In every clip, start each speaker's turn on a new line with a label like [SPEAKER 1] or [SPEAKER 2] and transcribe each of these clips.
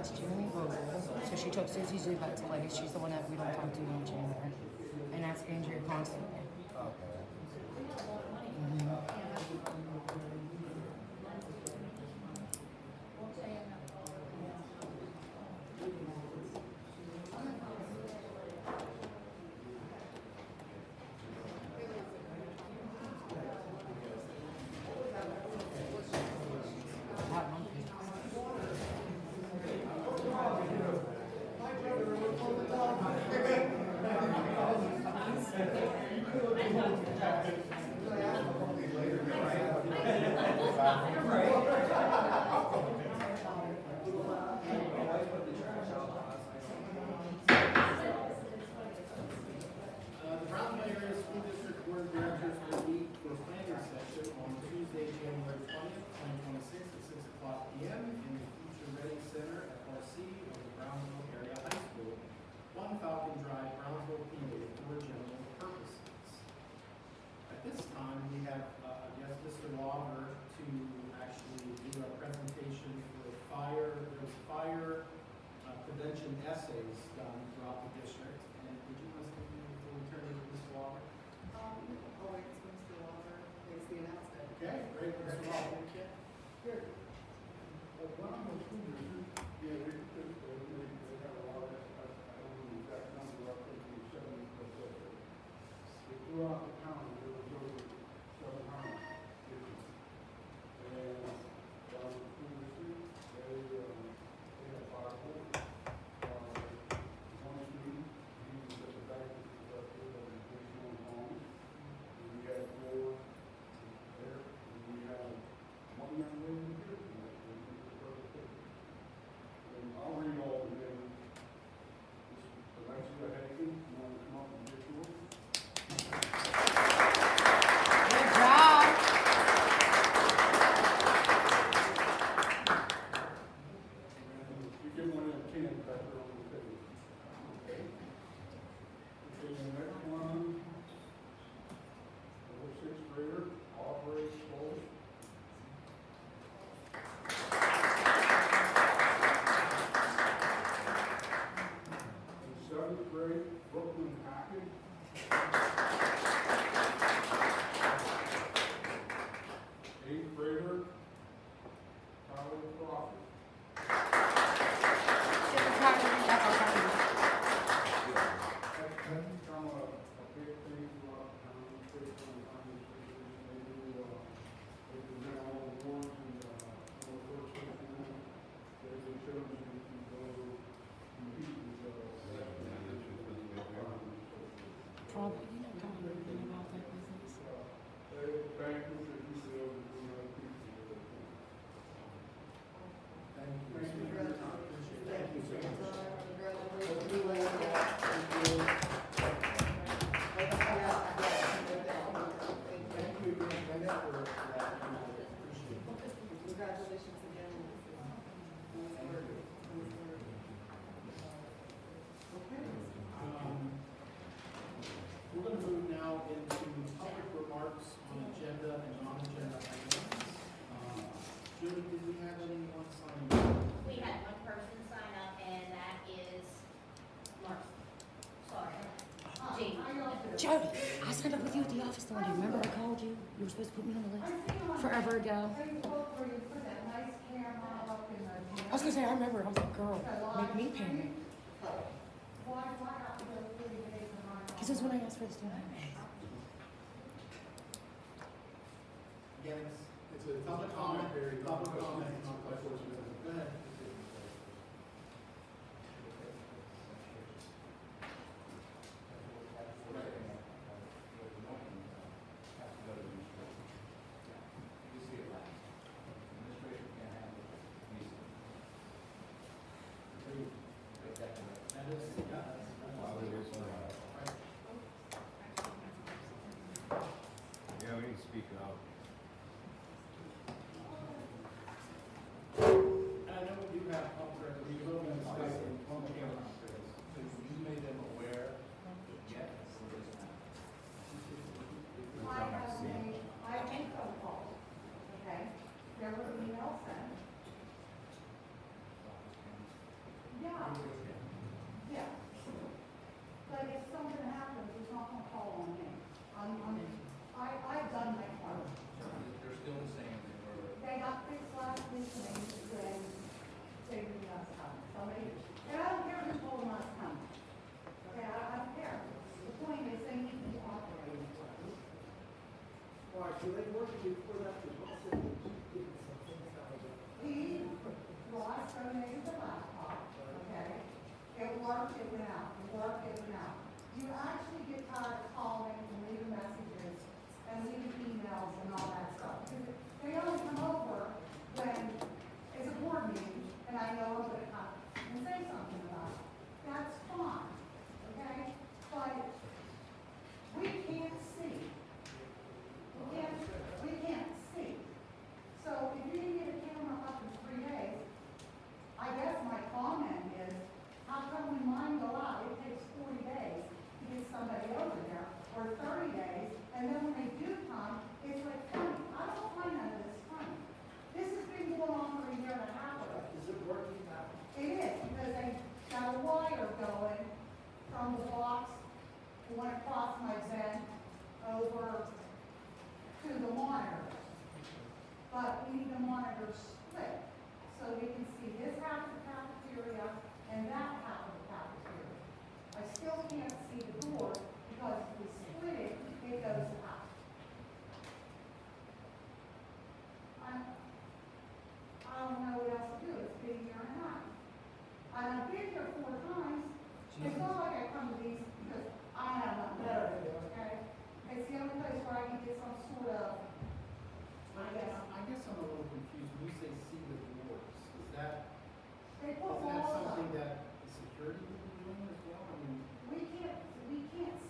[SPEAKER 1] last year in Bozeman. So she took Susie Zuba to like, she's the one that we don't talk to much anymore. And that's Andrea constantly.
[SPEAKER 2] The Brown Area School District Board of Directors will meet for planning session on Tuesday, January 20th, 2026 at 6 o'clock p.m. in the Future Ready Center at RC of the Brownsville Area High School, 1 Falcon Drive, Brownsville, PA, for general purposes. At this time, we have Mr. Lawver to actually do a presentation for fire prevention essays done throughout the district. And would you please give me before we turn it to Mr. Lawver?
[SPEAKER 3] Oh, wait, it's Mr. Walker, makes the announcement.
[SPEAKER 2] Okay, great, Mr. Lawver.
[SPEAKER 4] Good. One of the school districts, yeah, they have a lot of, I don't know the exact number, I think it's 70, but throughout the county, there was over 700 districts. And down the school district, they have 5 boards. One student, he was at the back of the educational home. And we had 4 there, and we had one young lady here. And I'll read all the names. Alexia Hagan, you want to come up and get yours?
[SPEAKER 1] Good job.
[SPEAKER 4] And you get one of 10 back there on the table. Okay, the next one, number 6th grader, Aubrey Stoll. In 7th grade, Brooklyn Hackett. 8th grader, Tyler Crawford. That's become a big thing throughout the town, especially on conversations. They present all the awards and all the work sessions. There's a shows you can go compete with.
[SPEAKER 1] Probably, you know, kind of anything about that business.
[SPEAKER 4] Bankers that you see over doing other people.
[SPEAKER 2] Thank you for your time. Appreciate it. Thank you so much. Thank you again for that. Appreciate it.
[SPEAKER 3] Congratulations again.
[SPEAKER 2] Okay. We're going to move now into public remarks on agenda and non-agenda items. Judy, did we have anyone sign up?
[SPEAKER 5] We had one person sign up, and that is Marcy. Sorry. Jamie.
[SPEAKER 1] Jody, I signed up with you at the office the one day. Remember I called you? You were supposed to put me on the list forever ago. I was gonna say I remember. I was like, girl, make me panic. Because this is when I asked for the student.
[SPEAKER 2] Again, it's a public comment period. Public comment, not questions. Go ahead. That is,
[SPEAKER 6] Yeah, we need to speak up.
[SPEAKER 2] and I know we do have public, we will be discussing public comment.
[SPEAKER 7] You made them aware yet?
[SPEAKER 6] We're trying to see.
[SPEAKER 8] I make phone calls, okay? There was an email sent.
[SPEAKER 4] Do they work before that? Because what's it?
[SPEAKER 8] He, Ross donated the laptop, okay? It worked, it went out, it worked, it went out. You actually get tired of calling and leaving messages and leaving emails and all that stuff. Because they only come over when it's a board meeting and I know I'm gonna come and say something about it. That's fine, okay? But we can't see. We can't see. So if you didn't get a camera up in 3 days, I guess my comment is, how come when mine go out, it takes 40 days to get somebody over there, or 30 days, and then when they do come, it's like funny. I don't find none of this funny. This has been going on for a year and a half.
[SPEAKER 4] Is it working now?
[SPEAKER 8] It is, because they got a wire going from the box, that went across my vent, over to the monitor. But we need the monitor split, so we can see this half of the cafeteria and that half of the cafeteria. I still can't see the door, because if we split it, it goes out. I don't know what else to do, it's been a year and a half. And I've been here 4 times, it's not like I come to these because I have nothing better to do, okay? It's the only place where I can get some sort of,
[SPEAKER 2] I guess I'm a little confused. When you say see the doors, is that
[SPEAKER 8] they put
[SPEAKER 2] isn't that
[SPEAKER 8] walls
[SPEAKER 2] something
[SPEAKER 8] up.
[SPEAKER 2] that the security would be doing as well? I mean,
[SPEAKER 8] We can't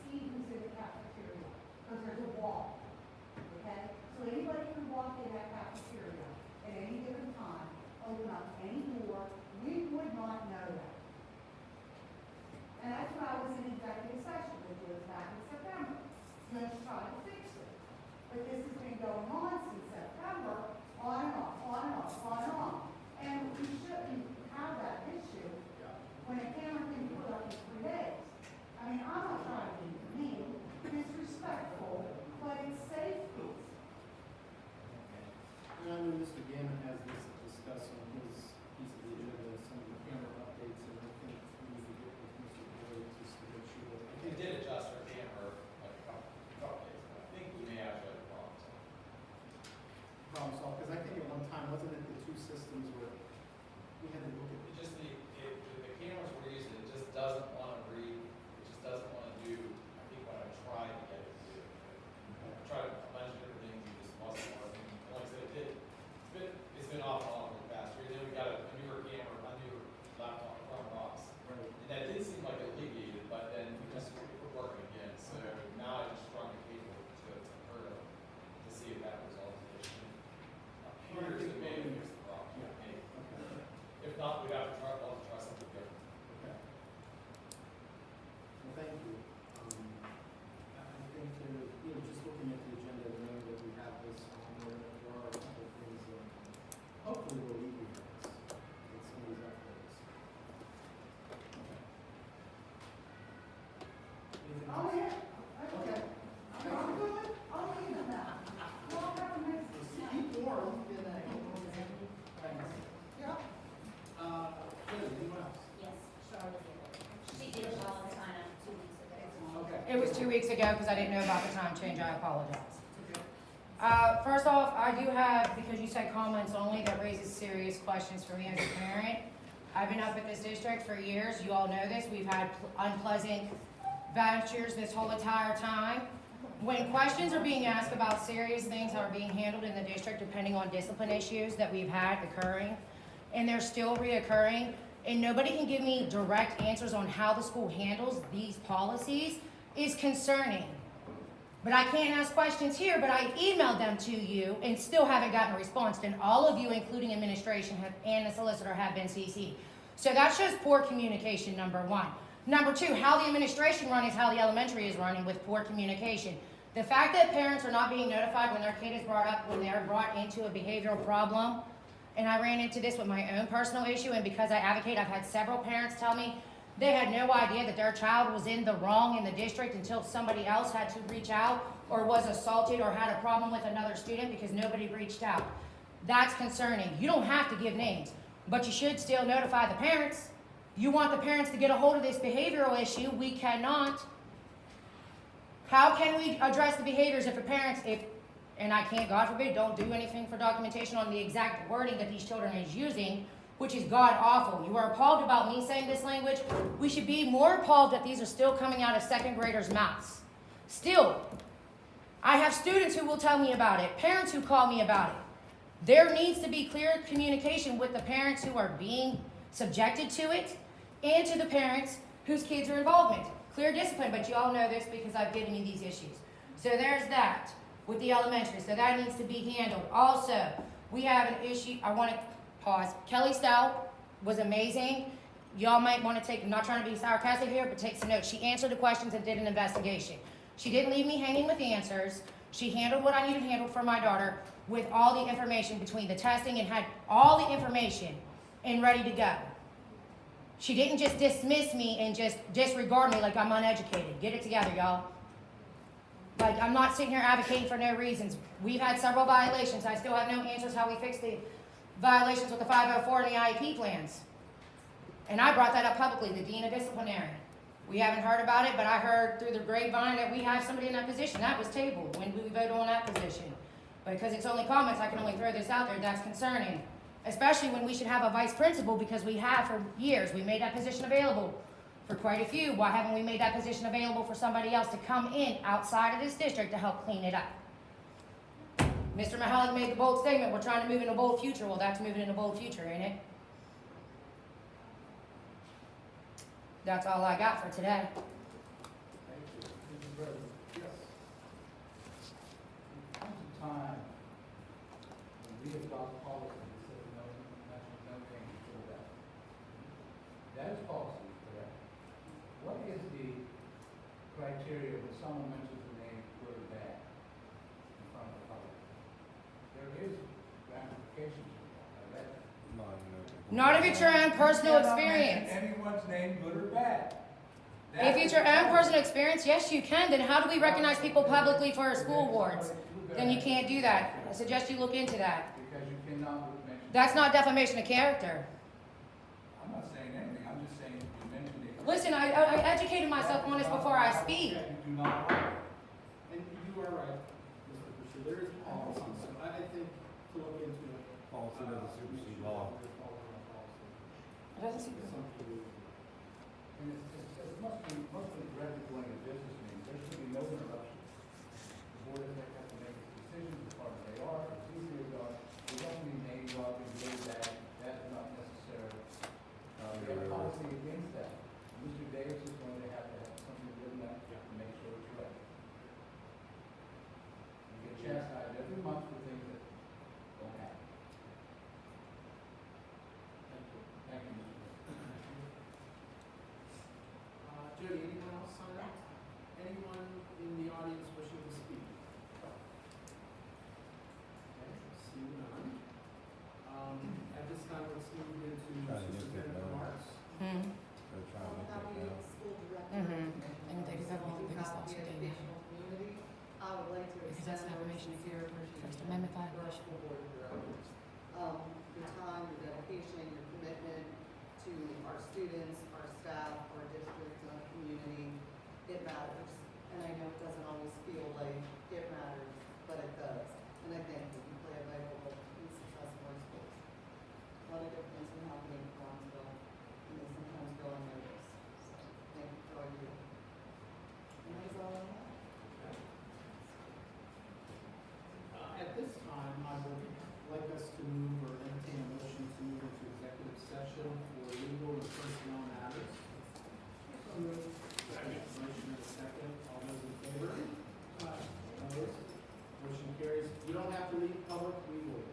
[SPEAKER 8] see who's in the cafeteria, because there's a wall, okay? So anybody can walk in that cafeteria at any given time, open up any door, we would not know that. And that's when I was in executive session, which was back in September, just trying to fix it. But this has been going on since September, on and off, on and off, on and off. And we shouldn't have that issue when a camera can be put up in 3 days. I mean, I'm not trying to be mean, disrespectful, but it's safety.
[SPEAKER 2] and I know Mr. Gannon has this discussed on his piece of the agenda, some of the camera updates, and I think we need to get with Mr. Boyd just to make sure that. I
[SPEAKER 7] We
[SPEAKER 2] think
[SPEAKER 7] did adjust our camera like a couple days ago. I think we may actually have a problem.
[SPEAKER 2] problem solved, because I think at one time, wasn't it the 2 systems where we had to look at.
[SPEAKER 7] It just, the cameras we're using, it just doesn't want to read, it just doesn't want to do, I think what I tried to get it to do. I tried a bunch of different things, it just wasn't working. Like I said, it's been off and on for the past year. Then we got a newer camera, a newer laptop from Ross.
[SPEAKER 2] Right.
[SPEAKER 7] And that did seem like it alleviated, but then we just quit working again. So now I just strung the cable to her to see if that resolves the issue. Appears to me to fix the problem.
[SPEAKER 2] Yeah.
[SPEAKER 7] Maybe.
[SPEAKER 2] Okay.
[SPEAKER 7] If not, we'd have to try, I'll have to try something different.
[SPEAKER 2] Okay. Well, thank you. I think there, just looking at the agenda, knowing that we have this on there are a couple of things that hopefully will alleviate this, with some of these updates. Okay. Anything
[SPEAKER 8] Oh,
[SPEAKER 2] else?
[SPEAKER 8] yeah.
[SPEAKER 2] Okay.
[SPEAKER 8] I'm good, I'll leave them now. Well, that makes sense.
[SPEAKER 2] Keep warm in that. Thanks.
[SPEAKER 8] Yep.
[SPEAKER 2] Good, anyone else?
[SPEAKER 5] Yes, Charlotte did. She did call and sign up 2 weeks ago.
[SPEAKER 2] Okay.
[SPEAKER 1] It was 2 weeks ago because I didn't know about the time change. I apologize. First off, I do have, because you said comments only, that raises serious questions for me as a parent. I've been up at this district for years. You all know this. We've had unpleasant ventures this whole entire time. When questions are being asked about serious things that are being handled in the district, depending on discipline issues that we've had occurring, and they're still reoccurring, and nobody can give me direct answers on how the school handles these policies, is concerning. But I can't ask questions here, but I emailed them to you and still haven't gotten a response. And all of you, including administration and the solicitor, have been CC'd. So that shows poor communication, number 1. Number 2, how the administration run is how the elementary is running with poor communication. The fact that parents are not being notified when their kid is brought up, when they're brought into a behavioral problem, and I ran into this with my own personal issue, and because I advocate, I've had several parents tell me they had no idea that their child was in the wrong in the district until somebody else had to reach out or was assaulted or had a problem with another student because nobody reached out. That's concerning. You don't have to give names, but you should still notify the parents. You want the parents to get a hold of this behavioral issue. We cannot. How can we address the behaviors if and I can't, God forbid, don't do anything for documentation on the exact wording that these children is using, which is god awful. You are appalled about me saying this language. We should be more appalled that these are still coming out of second graders' mouths. Still, I have students who will tell me about it, parents who call me about it. There needs to be clear communication with the parents who are being subjected to it and to the parents whose kids are involved in it. Clear discipline, but you all know this because I've given you these issues. So there's that with the elementary. So that needs to be handled. Also, we have an issue. I want to pause. Kelly Stout was amazing. Y'all might want to take, I'm not trying to be sarcastic here, but take some notes. She answered the questions and did an investigation. She didn't leave me hanging with answers. She handled what I needed handled for my daughter with all the information between the testing and had all the information and ready to go. She didn't just dismiss me and just disregard me like I'm uneducated. Get it together, y'all. Like, I'm not sitting here advocating for no reasons. We've had several violations. I still have no answers how we fix the violations with the 504 and the IEP plans. And I brought that up publicly, the dean of disciplinary. We haven't heard about it, but I heard through the grapevine that we have somebody in that position. That was tabled when we voted on that position. But because it's only comments, I can only throw this out there. That's concerning. Especially when we should have a vice principal, because we have for years. We made that position available for quite a few. Why haven't we made that position available for somebody else to come in outside of this district to help clean it up? Mr. Mahalik made the bold statement, we're trying to move in a bold future. Well, that's moving in a bold future, ain't it? That's all I got for today.
[SPEAKER 4] Thank you. Mr. President. Yes. There comes a time when we adopt policy that says no, no change to that. That is policy, correct? What is the criteria when someone mentions the name good or bad in front of the public? There is ramifications to that. I read that.
[SPEAKER 1] Not if it's your own personal
[SPEAKER 4] You cannot
[SPEAKER 1] experience.
[SPEAKER 4] mention anyone's name, good or bad.
[SPEAKER 1] If it's your own personal experience, yes, you can. Then how do we recognize people publicly for our school awards? Then you can't do that. I suggest you look into that.
[SPEAKER 4] Because you cannot mention.
[SPEAKER 1] That's not defamation of character.
[SPEAKER 4] I'm not saying anything, I'm just saying you mentioned it.
[SPEAKER 1] Listen, I educated myself on this before I speak.
[SPEAKER 4] You do not.
[SPEAKER 2] And you are right, Mr. Boucher, there is policy, so I think to look into it.
[SPEAKER 6] Policy doesn't supersede law.
[SPEAKER 1] It doesn't seem-
[SPEAKER 4] And it must be directed going to business meetings, there should be no interruption. The board doesn't have to make decisions as far as they are, as easy as they are. We don't need name dropping, good, bad, that's not necessary. We have a policy against that. Mr. Davis is going to have something written up to make sure it's right. You get chastised every month for things that don't happen. Thank you, Mr. President.
[SPEAKER 2] Jody, anyone else sign up? Anyone in the audience wishing to speak? Okay, see none. At this time, let's move into superintendent remarks.
[SPEAKER 1] Hmm.
[SPEAKER 6] They're trying to
[SPEAKER 3] How
[SPEAKER 6] make
[SPEAKER 3] many
[SPEAKER 6] that now.
[SPEAKER 3] school directors?
[SPEAKER 1] Mhm. And they do have all the biggest
[SPEAKER 3] Have
[SPEAKER 1] loss
[SPEAKER 3] the
[SPEAKER 1] that they
[SPEAKER 3] educational community. I would like to
[SPEAKER 1] Because that's
[SPEAKER 3] extend
[SPEAKER 1] defamation of
[SPEAKER 3] sincere
[SPEAKER 1] character,
[SPEAKER 3] appreciation
[SPEAKER 1] First Amendment
[SPEAKER 3] to our
[SPEAKER 1] violation.
[SPEAKER 3] school board of directors. Your time, your dedication, your commitment to our students, our staff, our district, and our community, it matters. And I know it doesn't always feel like it matters, but it does. And I think that you play a vital role in the success of our schools. A lot of difference in how we make Brownsville, and they sometimes go unnoticed. So, thank you for all you do. And that's all I have.
[SPEAKER 2] At this time, I would like us to move or entertain a motion to move into executive session for legal and personnel matters. Motion and a second, all those in favor? Opposed? Motion carries. You don't have to leave public, we will.